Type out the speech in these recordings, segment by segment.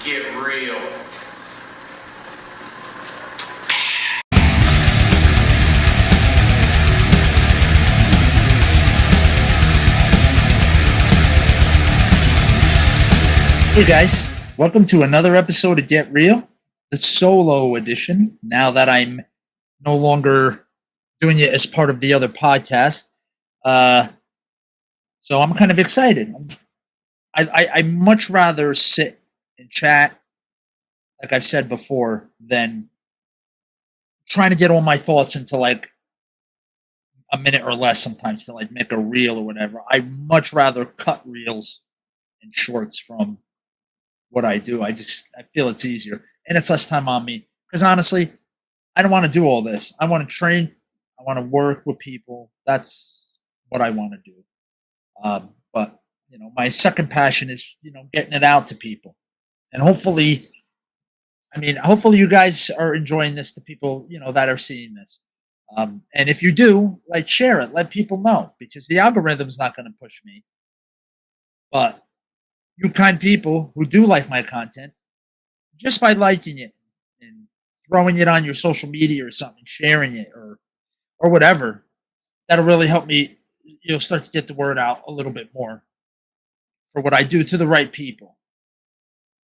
get real. Hey guys, welcome to another episode of Get Real, the solo edition. Now that I'm no longer doing it as part of the other podcast, so I'm kind of excited. I much rather sit and chat, like I've said before, than trying to get all my thoughts into like a minute or less sometimes to like make a reel or whatever. I much rather cut reels and shorts from what I do. I feel it's easier and it's less time on me because honestly, I don't want to do all this. I want to train. I want to work with people. That's what I want to do. But my second passion is getting it out to people, and hopefully you guys are enjoying this to people that are seeing this. And if you do, like share it, let people know because the algorithm's not going to push me, but you kind people who do like my content, just by liking it and throwing it on your social media or something, sharing it or whatever, that'll really help me, start to get the word out a little bit more for what I do to the right people.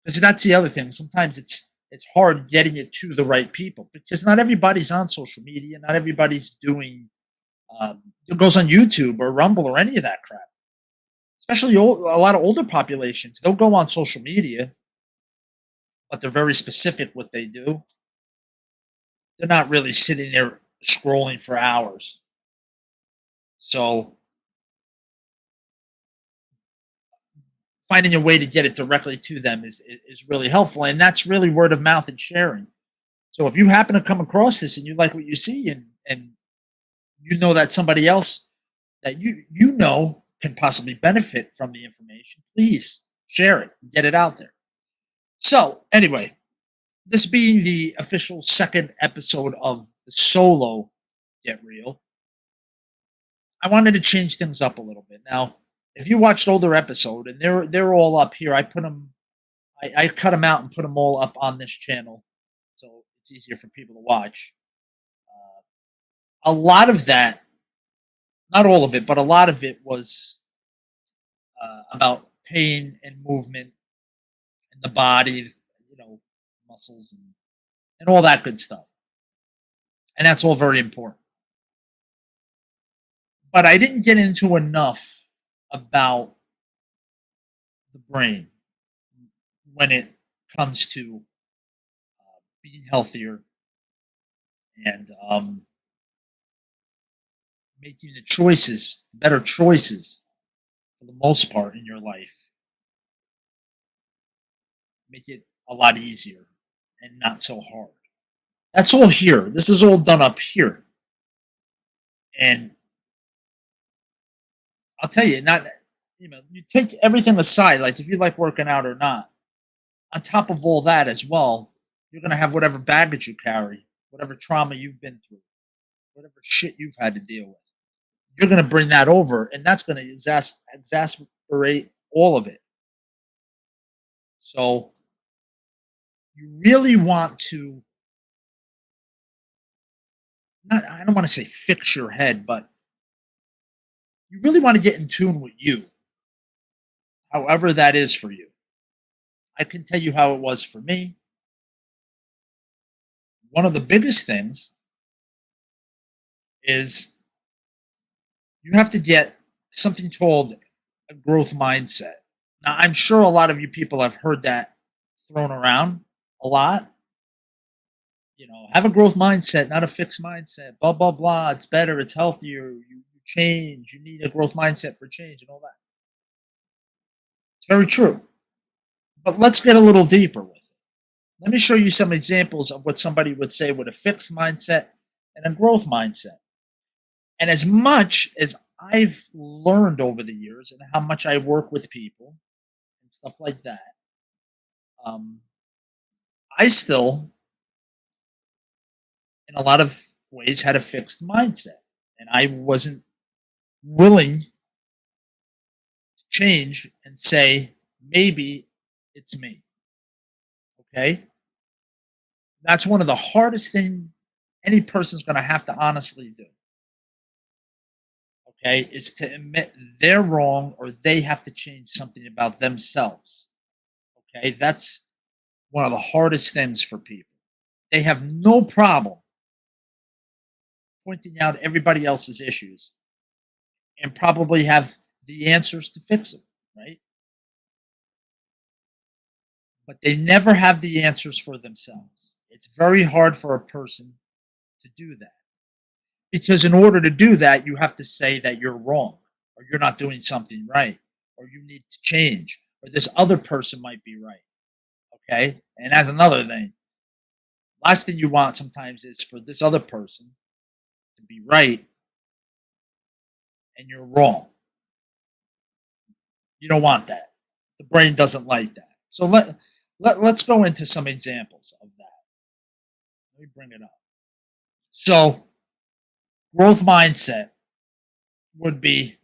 Because that's the other thing. Sometimes it's hard getting it to the right people because not everybody's on social media. Not everybody's doing it goes on YouTube or Rumble or any of that crap. Especially a lot of older populations, they'll go on social media, but they're very specific what they do. They're not really sitting there scrolling for hours. So finding a way to get it directly to them is really helpful, and that's really word of mouth and sharing. So if you happen to come across this and you like what you see, and you know that somebody else that you know can possibly benefit from the information, please share it, get it out there. So anyway, this being the official second episode of the solo Get Real, I wanted to change things up a little bit. Now, if you watched older episode, and they're all up here, I put them, I cut them out and put them all up on this channel, so it's easier for people to watch. A lot of that, not all of it, but a lot of it was about pain and movement and the body, muscles and all that good stuff, and that's all very important. But I didn't get into enough about the brain when it comes to being healthier and making the choices, better choices for the most part in your life. Make it a lot easier and not so hard. That's all here. This is all done up here. And I'll tell you, not you take everything aside, like if you like working out or not, on top of all that as well, you're gonna have whatever baggage you carry, whatever trauma you've been through, whatever shit you've had to deal with. You're gonna bring that over, and that's gonna exacerbate all of it. So you really want to not I don't want to say fix your head, but you really want to get in tune with you, however that is for you. I can tell you how it was for me. One of the biggest things is you have to get something called a growth mindset. Now, I'm sure a lot of you people have heard that thrown around a lot. Have a growth mindset, not a fixed mindset. Blah blah blah. It's better. It's healthier. You change. You need a growth mindset for change and all that. It's very true. But let's get a little deeper with it. Let me show you some examples of what somebody would say with a fixed mindset and a growth mindset. And as much as I've learned over the years and how much I work with people and stuff like that, um, I still, in a lot of ways, had a fixed mindset. And I wasn't willing to change and say, maybe it's me. Okay. That's one of the hardest things any person's going to have to honestly do. Okay. Is to admit they're wrong or they have to change something about themselves. Okay. That's one of the hardest things for people. They have no problem pointing out everybody else's issues and probably have the answers to fix them, right? But they never have the answers for themselves. It's very hard for a person to do that because in order to do that, you have to say that you're wrong or you're not doing something right or you need to change or this other person might be right. Okay. And that's another thing. Last thing you want sometimes is for this other person to be right and you're wrong. You don't want that. The brain doesn't like that. So let's go into some examples of that. Let me bring it up. So growth mindset would be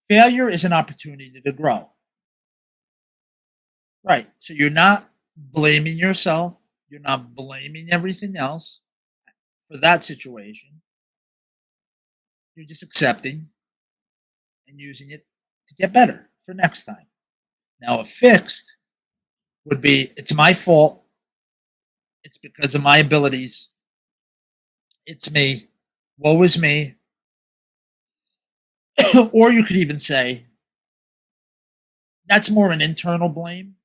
failure is an opportunity to grow. Right. So you're not blaming yourself. You're not blaming everything else for that situation. You're just accepting and using it to get better for next time. Now, a fixed would be it's my fault. It's because of my abilities. It's me. Woe is me. Or you could even say that's more an internal blame.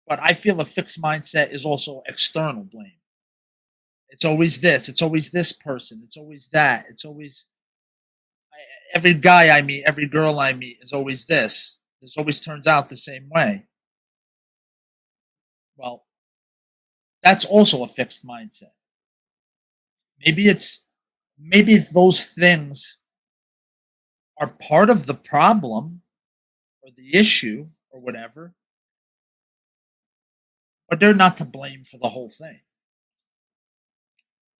But I feel a fixed mindset is also external blame. It's always this. It's always this person. It's always that. It's always every guy I meet, every girl I meet is always this. This always turns out the same way. Well, that's also a fixed mindset. Maybe it's maybe those things are part of the problem or the issue or whatever, but they're not to blame for the whole thing.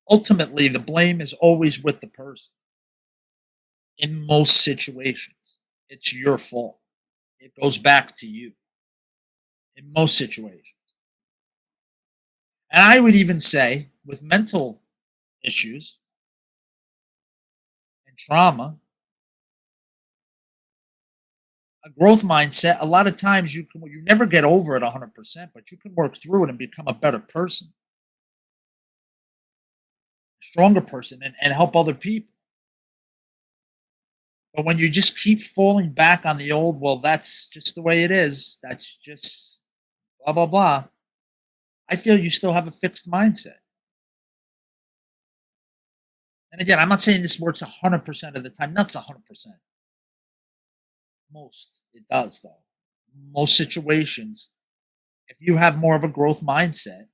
Ultimately, the blame is always with the person in most situations. It's your fault. It goes back to you in most situations. And I would even say with mental issues and trauma, a growth mindset, a lot of times you never get over it 100%, but you can work through it and become a better person, a stronger person, and help other people. But when you just keep falling back on the old, well, that's just the way it is. That's just blah, blah, blah. I feel you still have a fixed mindset. And again, I'm not saying this works 100% of the time. That's 100%. Most. It does, though. Most situations, if you have more of a growth mindset,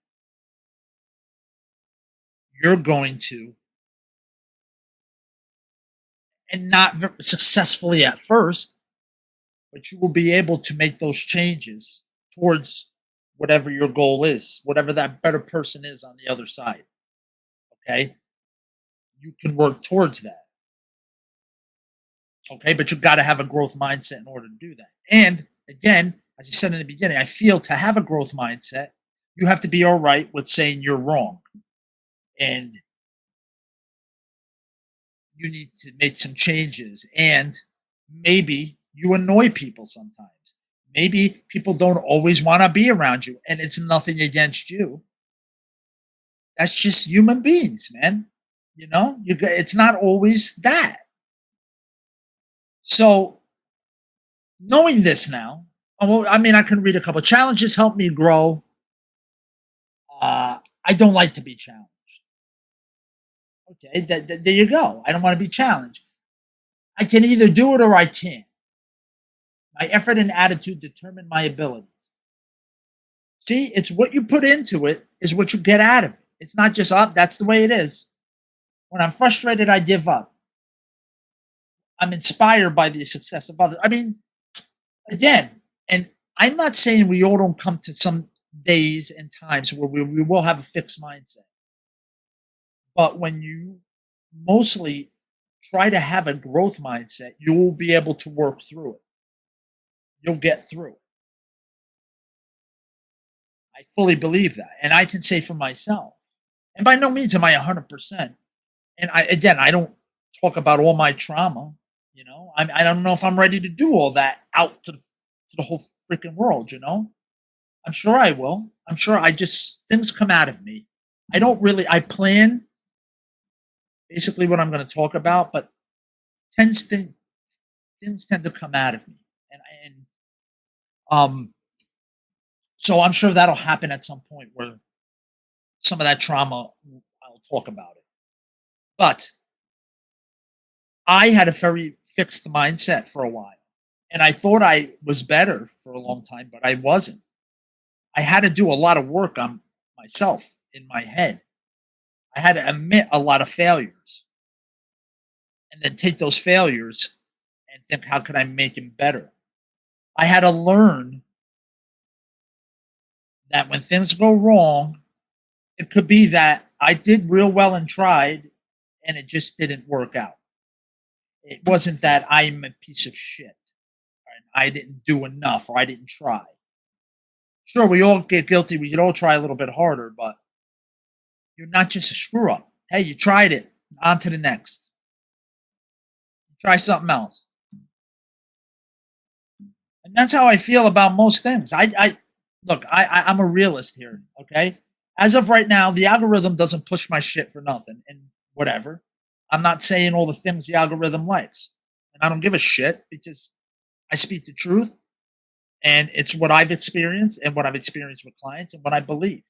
you're going to, and not successfully at first, but you will be able to make those changes towards whatever your goal is, whatever that better person is on the other side. Okay. You can work towards that. Okay. But you've got to have a growth mindset in order to do that. And again, as you said in the beginning, I feel to have a growth mindset, you have to be all right with saying you're wrong. And you need to make some changes. And maybe you annoy people sometimes. Maybe people don't always want to be around you, and it's nothing against you. That's just human beings, man. It's not always that. So knowing this now, well, I mean, I can read a couple. Challenges help me grow. I don't like to be challenged. Okay, there you go. I don't want to be challenged. I can either do it or I can't. My effort and attitude determine my abilities. See, it's what you put into it is what you get out of it. It's not just up. That's the way it is. When I'm frustrated, I give up. I'm inspired by the success of others. I mean, again, and I'm not saying we all don't come to some days and times where we will have a fixed mindset. But when you mostly try to have a growth mindset, you will be able to work through it. You'll get through it. I fully believe that, and I can say for myself, and by no means am I 100%. And I don't talk about all my trauma. I don't know if I'm ready to do all that out to the whole freaking world. I'm sure I will. I'm sure I just things come out of me. I don't really. I plan basically what I'm going to talk about, but tends to things tend to come out of me, and um, so I'm sure that'll happen at some point where some of that trauma I'll talk about it. But I had a very fixed mindset for a while. And I thought I was better for a long time, but I wasn't. I had to do a lot of work on myself in my head. I had to admit a lot of failures and then take those failures and think, how can I make them better? I had to learn that when things go wrong, it could be that I did real well and tried and it just didn't work out. It wasn't that I'm a piece of shit and I didn't do enough or I didn't try. Sure, we all get guilty. We could all try a little bit harder, but you're not just a screw up. Hey, you tried it. On to the next. Try something else. And that's how I feel about most things. I look. I'm a realist here. Okay. As of right now, the algorithm doesn't push my shit for nothing, and whatever. I'm not saying all the things the algorithm likes, and I don't give a shit because I speak the truth, and it's what I've experienced and what I've experienced with clients and what I believe.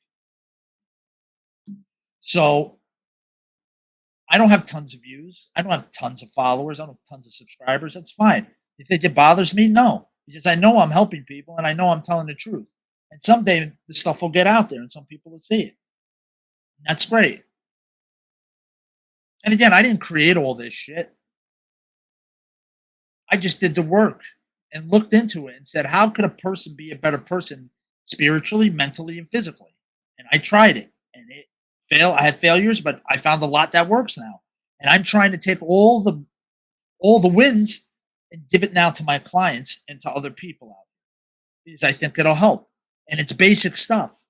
So I don't have tons of views. I don't have tons of followers. I don't have tons of subscribers. That's fine. You think it bothers me? No, because I know I'm helping people and I know I'm telling the truth. And someday the stuff will get out there and some people will see it. And that's great. And again, I didn't create all this shit. I just did the work and looked into it and said, how could a person be a better person spiritually, mentally, and physically? And I tried it and it failed. I had failures, but I found a lot that works now. And I'm trying to take all the wins and give it now to my clients and to other people out there because I think it'll help. And it's basic stuff.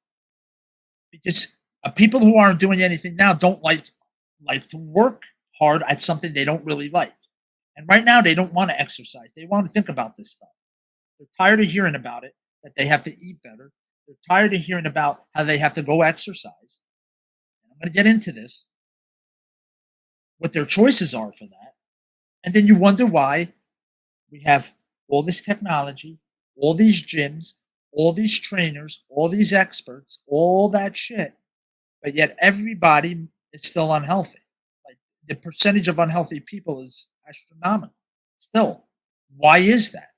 Because people who aren't doing anything now don't like to work hard at something they don't really like. And right now they don't want to exercise. They want to think about this stuff. They're tired of hearing about it, that they have to eat better. They're tired of hearing about how they have to go exercise. And I'm going to get into this, what their choices are for that. And then you wonder why we have all this technology, all these gyms, all these trainers, all these experts, all that shit, but yet everybody is still unhealthy. Like the percentage of unhealthy people is astronomical. Still, why is that?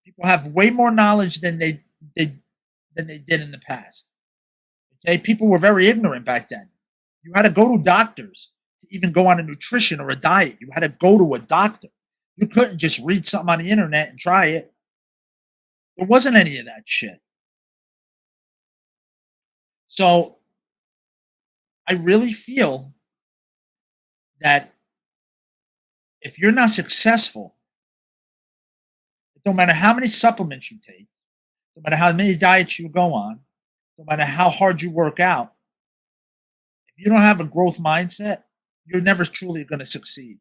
People have way more knowledge than they did in the past. Okay, people were very ignorant back then. You had to go to doctors to even go on a nutrition or a diet. You had to go to a doctor. You couldn't just read something on the internet and try it. There wasn't any of that shit. So I really feel that if you're not successful, no matter how many supplements you take, no matter how many diets you go on, no matter how hard you work out, if you don't have a growth mindset, you're never truly going to succeed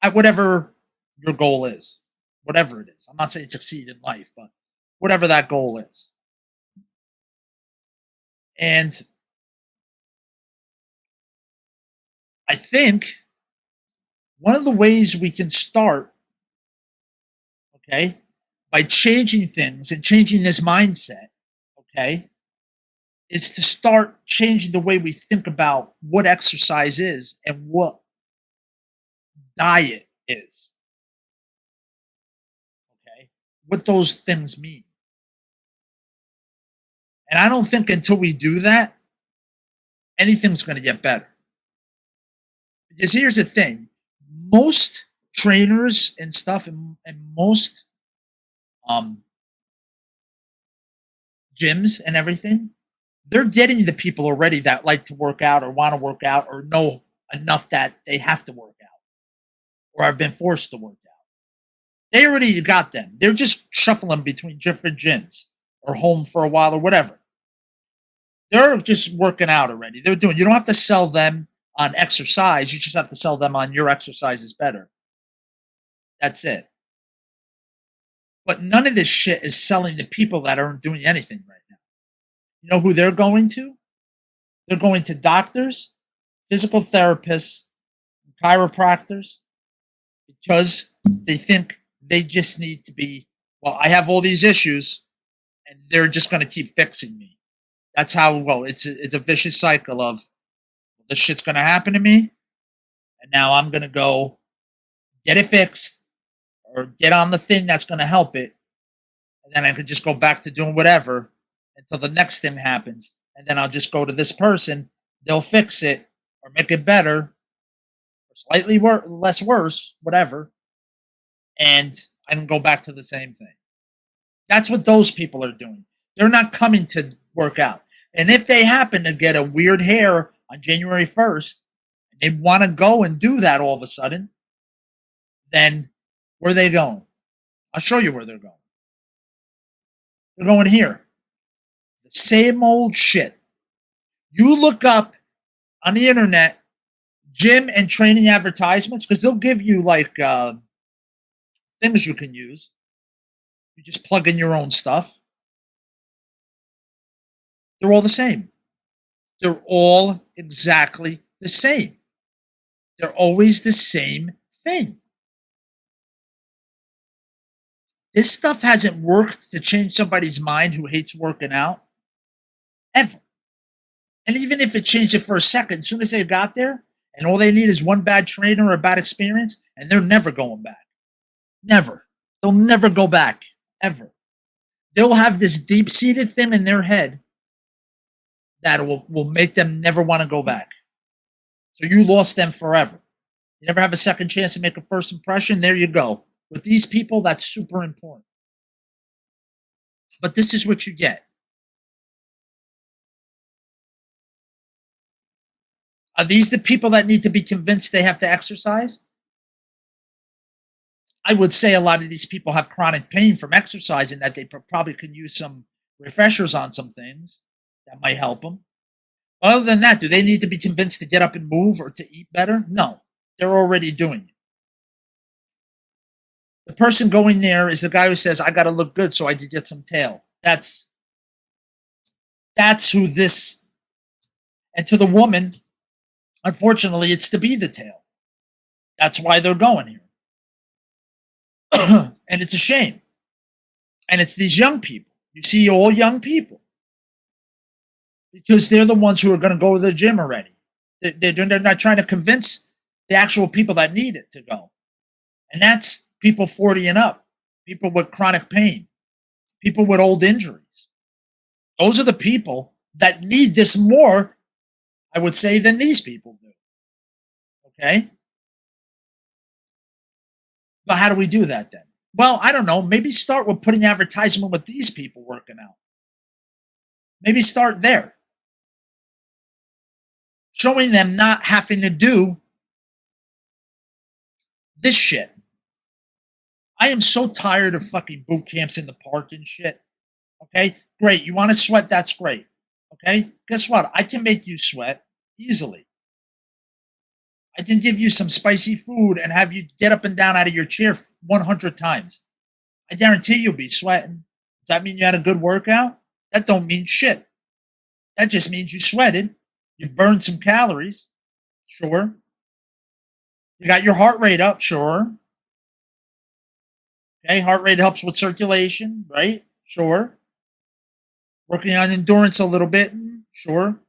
at whatever your goal is, whatever it is. I'm not saying succeed in life, but whatever that goal is. And I think one of the ways we can start, okay, by changing things and changing this mindset, okay, is to start changing the way we think about what exercise is and what diet is, okay, what those things mean. And I don't think until we do that, anything's going to get better. Because here's the thing, most trainers and stuff and most um, gyms and everything, they're getting the people already that like to work out or want to work out or know enough that they have to work out or have been forced to work out. They already got them. They're just shuffling between different gyms or home for a while or whatever. They're just working out already. They're doing. You don't have to sell them on exercise. You just have to sell them on your exercise is better. That's it. But none of this shit is selling to people that aren't doing anything right now. You know who they're going to? They're going to doctors, physical therapists, chiropractors, because they think they just need to be, well, I have all these issues and they're just going to keep fixing me. That's how, well, it's a vicious cycle of this shit's going to happen to me. And now I'm going to go get it fixed or get on the thing that's going to help it. And then I could just go back to doing whatever until the next thing happens. And then I'll just go to this person. They'll fix it or make it better or slightly less worse, whatever. And I can go back to the same thing. That's what those people are doing. They're not coming to work out. And if they happen to get a weird hair on January 1st, and they want to go and do that all of a sudden, then where are they going? I'll show you where they're going. They're going here. The same old shit. You look up on the internet gym and training advertisements because they'll give you like things you can use. You just plug in your own stuff. They're all the same. They're all exactly the same. They're always the same thing. This stuff hasn't worked to change somebody's mind who hates working out ever. And even if it changed it for a second, as soon as they got there, and all they need is one bad trainer or a bad experience, and they're never going back. Never. They'll never go back, ever. They'll have this deep seated thing in their head that will make them never want to go back. So you lost them forever. You never have a second chance to make a first impression. There you go. With these people, that's super important. But this is what you get. Are these the people that need to be convinced they have to exercise? I would say a lot of these people have chronic pain from exercising that they probably can use some refreshers on some things that might help them. Other than that, do they need to be convinced to get up and move or to eat better? No, they're already doing it. The person going there is the guy who says, I got to look good so I can get some tail. That's who this, and to the woman, unfortunately, it's to be the tail. That's why they're going here. And it's a shame. And it's these young people. You see all young people. Because they're the ones who are going to go to the gym already. They're not trying to convince the actual people that need it to go. And that's people 40 and up, people with chronic pain, people with old injuries. Those are the people that need this more, I would say, than these people do. Okay? But how do we do that then? Well, I don't know. Maybe start with putting advertisement with these people working out. Maybe start there. Showing them not having to do this shit. I am so tired of fucking boot camps in the park and shit. Okay? Great. You want to sweat? That's great. Okay? Guess what? I can make you sweat easily. I can give you some spicy food and have you get up and down out of your chair 100 times. I guarantee you'll be sweating. Does that mean you had a good workout? That don't mean shit. That just means you sweated. You burned some calories. Sure. You got your heart rate up. Sure. Okay, heart rate helps with circulation, right? Sure. Working on endurance a little bit. Sure.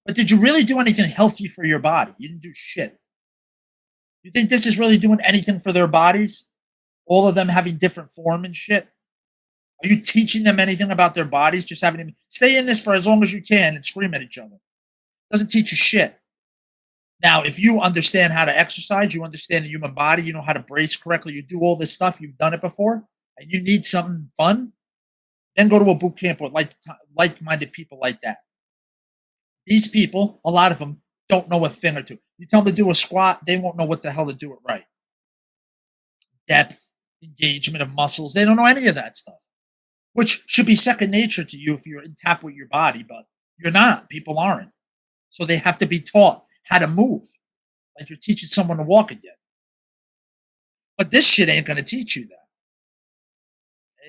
But did you really do anything healthy for your body? You didn't do shit. You think this is really doing anything for their bodies? All of them having different form and shit? Are you teaching them anything about their bodies? Just having them stay in this for as long as you can and scream at each other. Doesn't teach you shit. Now, if you understand how to exercise, you understand the human body, you know how to brace correctly, you do all this stuff, you've done it before, and you need something fun, then go to a boot camp with like-minded people like that. These people, a lot of them, don't know a thing or two. You tell them to do a squat, they won't know what the hell to do it right. Depth, engagement of muscles. They don't know any of that stuff, which should be second nature to you if you're in tap with your body, but you're not. People aren't. So they have to be taught how to move, like you're teaching someone to walk again. But this shit ain't going to teach you that.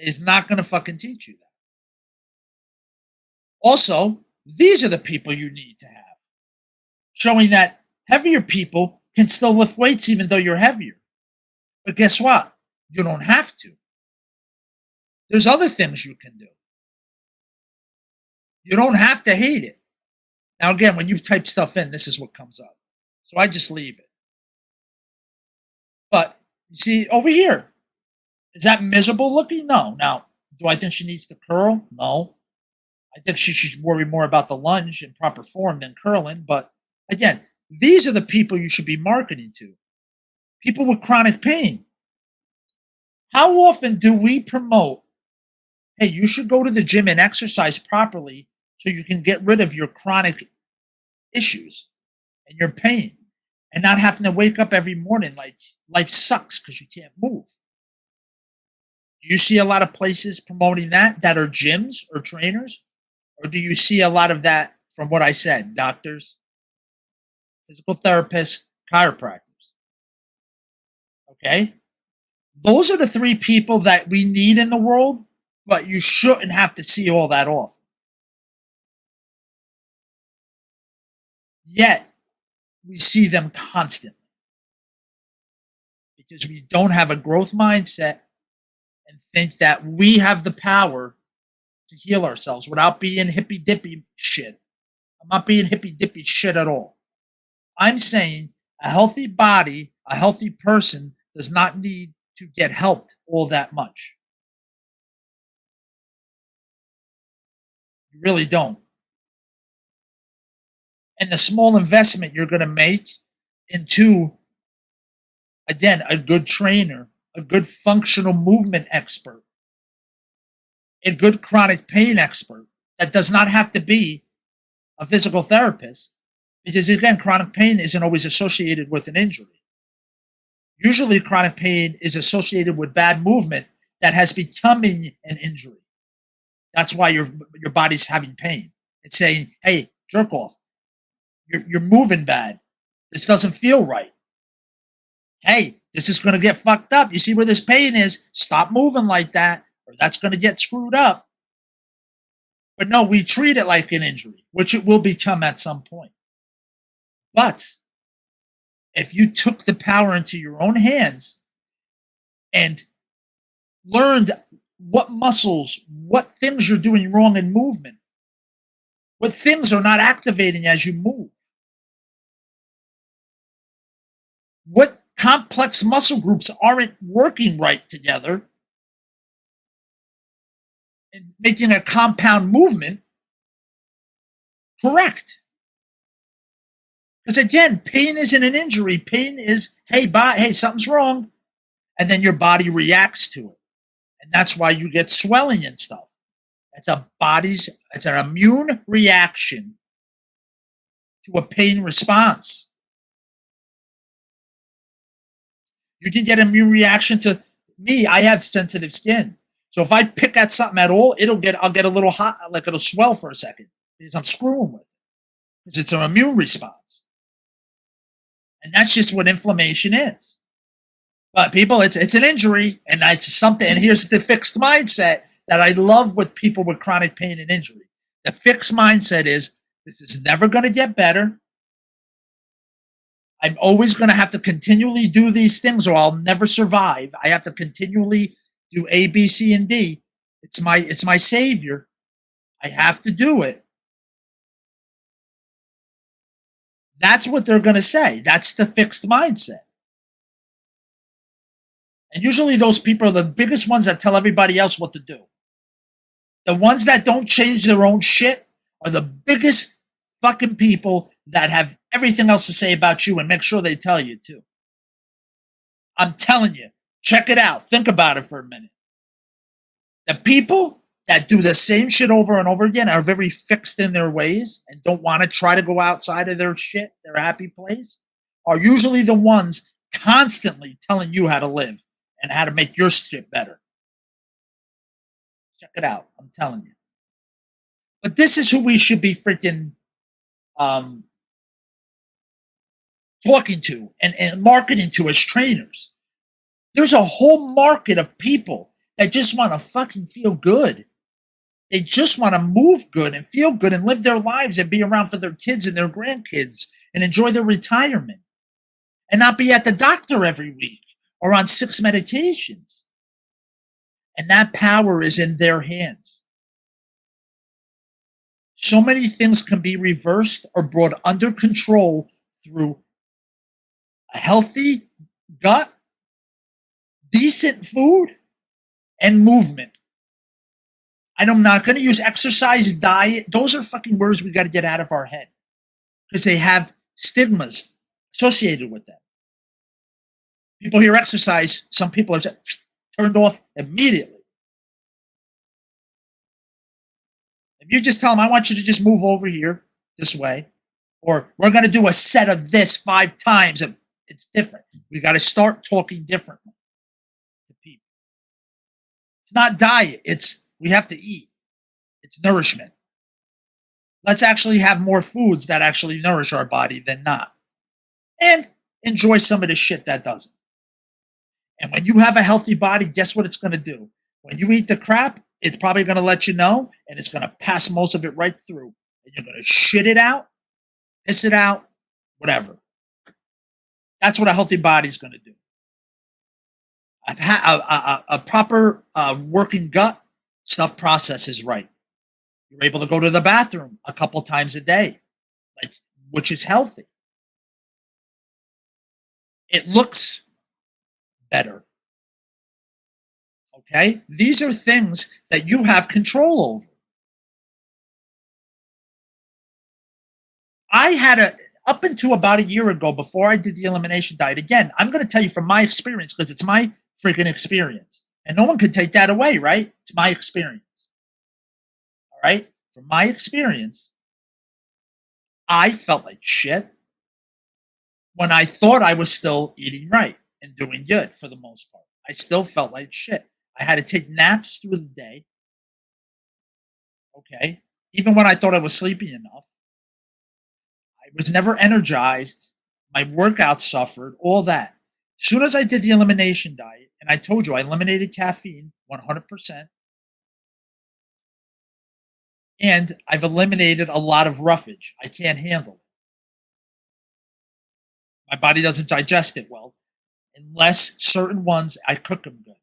It's not going to fucking teach you that. Also, these are the people you need to have, showing that heavier people can still lift weights even though you're heavier. But guess what? You don't have to. There's other things you can do. You don't have to hate it. Now, again, when you type stuff in, this is what comes up. So I just leave it. But you see, over here, is that miserable looking? No. Now, do I think she needs to curl? No. I think she should worry more about the lunge in proper form than curling. But again, these are the people you should be marketing to. People with chronic pain. How often do we promote, hey, you should go to the gym and exercise properly so you can get rid of your chronic issues and your pain and not having to wake up every morning like life sucks because you can't move? Do you see a lot of places promoting that are gyms or trainers? Or do you see a lot of that from what I said, doctors, physical therapists, chiropractors? Okay? Those are the three people that we need in the world, but you shouldn't have to see all that often. Yet, we see them constantly because we don't have a growth mindset and think that we have the power to heal ourselves without being hippy dippy shit. I'm not being hippy dippy shit at all. I'm saying a healthy body, a healthy person does not need to get helped all that much. You really don't. And the small investment you're going to make into, again, a good trainer, a good functional movement expert, a good chronic pain expert that does not have to be a physical therapist, because again, chronic pain isn't always associated with an injury. Usually, chronic pain is associated with bad movement that has becoming an injury. That's why your body's having pain. It's saying, "Hey, jerk off. You're moving bad. This doesn't feel right. Hey, this is going to get fucked up. You see where this pain is? Stop moving like that, or that's going to get screwed up." But no, we treat it like an injury, which it will become at some point. But if you took the power into your own hands and learned what muscles, what things you're doing wrong in movement, what things are not activating as you move, what complex muscle groups aren't working right together and making a compound movement correct. Because again, pain isn't an injury. Pain is, hey, something's wrong. And then your body reacts to it. And that's why you get swelling and stuff. It's an immune reaction to a pain response. You can get an immune reaction to me. I have sensitive skin. So if I pick at something at all, I'll get a little hot, like it'll swell for a second because I'm screwing with it. Because it's an immune response. And that's just what inflammation is. But people, it's an injury, and it's something. And here's the fixed mindset that I love with people with chronic pain and injury. The fixed mindset is this is never going to get better. I'm always going to have to continually do these things, or I'll never survive. I have to continually do A, B, C, and D. It's my savior. I have to do it. That's what they're going to say. That's the fixed mindset. And usually those people are the biggest ones that tell everybody else what to do. The ones that don't change their own shit are the biggest fucking people that have everything else to say about you and make sure they tell you too. I'm telling you, check it out. Think about it for a minute. The people that do the same shit over and over again are very fixed in their ways and don't want to try to go outside of their shit, their happy place, are usually the ones constantly telling you how to live and how to make your shit better. Check it out. I'm telling you. But this is who we should be freaking um, talking to and marketing to as trainers. There's a whole market of people that just want to fucking feel good. They just want to move good and feel good and live their lives and be around for their kids and their grandkids and enjoy their retirement and not be at the doctor every week or on 6 medications. And that power is in their hands. So many things can be reversed or brought under control through a healthy gut, decent food, and movement. I'm not going to use exercise, diet. Those are fucking words we got to get out of our head because they have stigmas associated with them. People hear exercise, some people are turned off immediately. If you just tell them, I want you to just move over here this way, or we're going to do a set of this 5 times, it's different. We got to start talking differently to people. It's not diet. We have to eat. It's nourishment. Let's actually have more foods that actually nourish our body than not. And enjoy some of the shit that doesn't. And when you have a healthy body, guess what it's going to do? When you eat the crap, it's probably going to let you know, and it's going to pass most of it right through. And you're going to shit it out, piss it out, whatever. That's what a healthy body is going to do. A proper working gut, stuff processes right. You're able to go to the bathroom a couple times a day, which is healthy. It looks better. Okay? These are things that you have control over. I had up until about a year ago, before I did the elimination diet, again, I'm going to tell you from my experience because it's my freaking experience. And no one could take that away, right? It's my experience. All right? From my experience, I felt like shit when I thought I was still eating right and doing good for the most part. I still felt like shit. I had to take naps through the day. Okay? Even when I thought I was sleeping enough. I was never energized. My workout suffered, all that. As soon as I did the elimination diet, and I told you I eliminated caffeine 100%, and I've eliminated a lot of roughage. I can't handle it. My body doesn't digest it well, unless certain ones, I cook them good.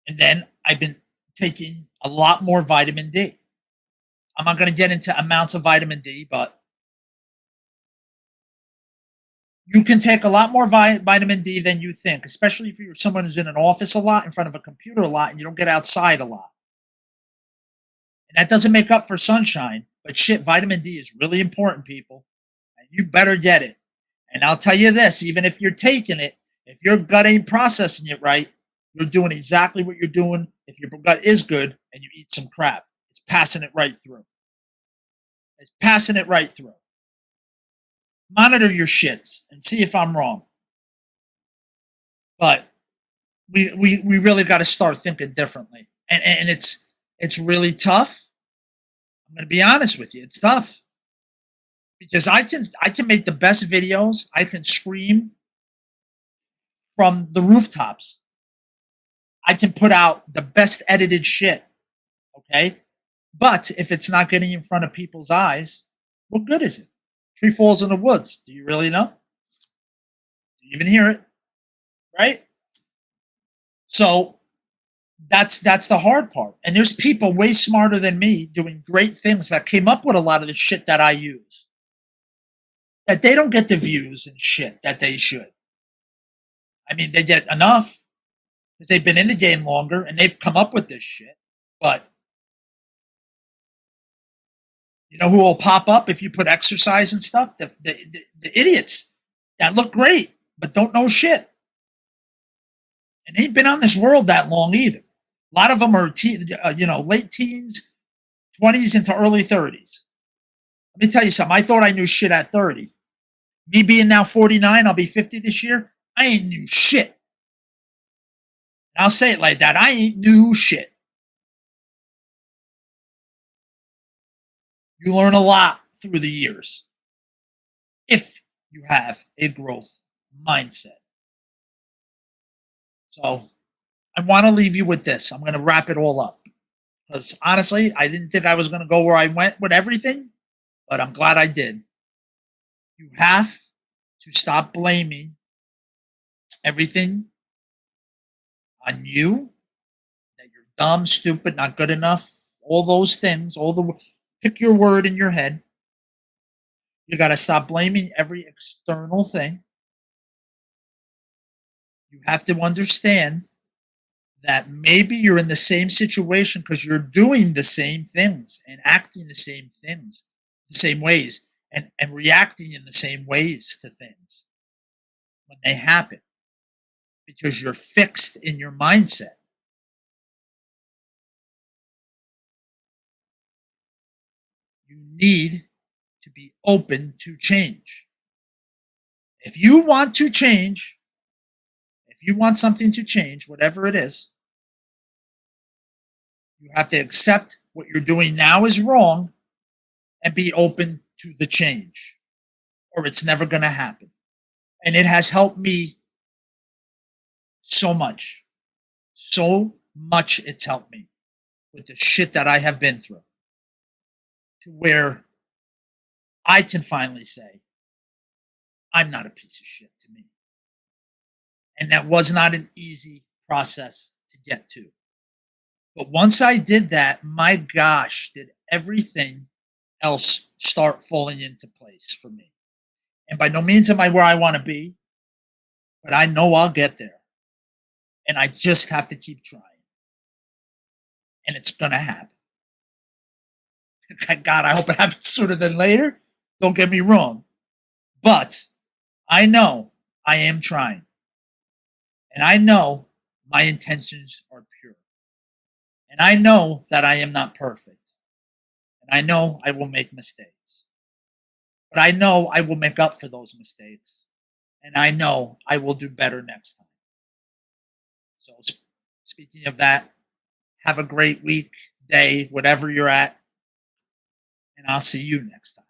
And then I've been taking a lot more vitamin D. I'm not going to get into amounts of vitamin D, but you can take a lot more vitamin D than you think, especially if you're someone who's in an office a lot, in front of a computer a lot, and you don't get outside a lot. And that doesn't make up for sunshine, but shit, vitamin D is really important, people. And you better get it. And I'll tell you this, even if you're taking it, if your gut ain't processing it right, you're doing exactly what you're doing. If your gut is good and you eat some crap, it's passing it right through. It's passing it right through. Monitor your shits and see if I'm wrong. But we really got to start thinking differently. And it's really tough. I'm going to be honest with you. It's tough. Because I can make the best videos. I can scream from the rooftops. I can put out the best edited shit. Okay? But if it's not getting in front of people's eyes, what good is it? Tree falls in the woods. Do you really know? Do you even hear it? Right? So that's the hard part. And there's people way smarter than me doing great things that came up with a lot of the shit that I use. That they don't get the views and shit that they should. I mean, they get enough because they've been in the game longer and they've come up with this shit. But you know who will pop up if you put exercise and stuff? The idiots that look great but don't know shit. And ain't been on this world that long either. A lot of them are late teens, 20s into early 30s. Let me tell you something. I thought I knew shit at 30. Me being now 49, I'll be 50 this year. I ain't new shit. And I'll say it like that. I ain't new shit. You learn a lot through the years if you have a growth mindset. So I want to leave you with this. I'm going to wrap it all up because honestly, I didn't think I was going to go where I went with everything, but I'm glad I did. You have to stop blaming everything on you, that you're dumb, stupid, not good enough, all those things, pick your word in your head. You got to stop blaming every external thing. You have to understand that maybe you're in the same situation because you're doing the same things and acting the same things, the same ways, and reacting in the same ways to things when they happen because you're fixed in your mindset. You need to be open to change. If you want to change, if you want something to change, whatever it is, you have to accept what you're doing now is wrong and be open to the change, or it's never going to happen. And it has helped me so much. So much it's helped me with the shit that I have been through to where I can finally say, I'm not a piece of shit to me. And that was not an easy process to get to. But once I did that, my gosh, did everything else start falling into place for me. And by no means am I where I want to be, but I know I'll get there. And I just have to keep trying. And it's going to happen. God, I hope it happens sooner than later. Don't get me wrong. But I know I am trying. And I know my intentions are pure. And I know that I am not perfect. And I know I will make mistakes. But I know I will make up for those mistakes. And I know I will do better next time. So, speaking of that, have a great week, day, whatever you're at. And I'll see you next time.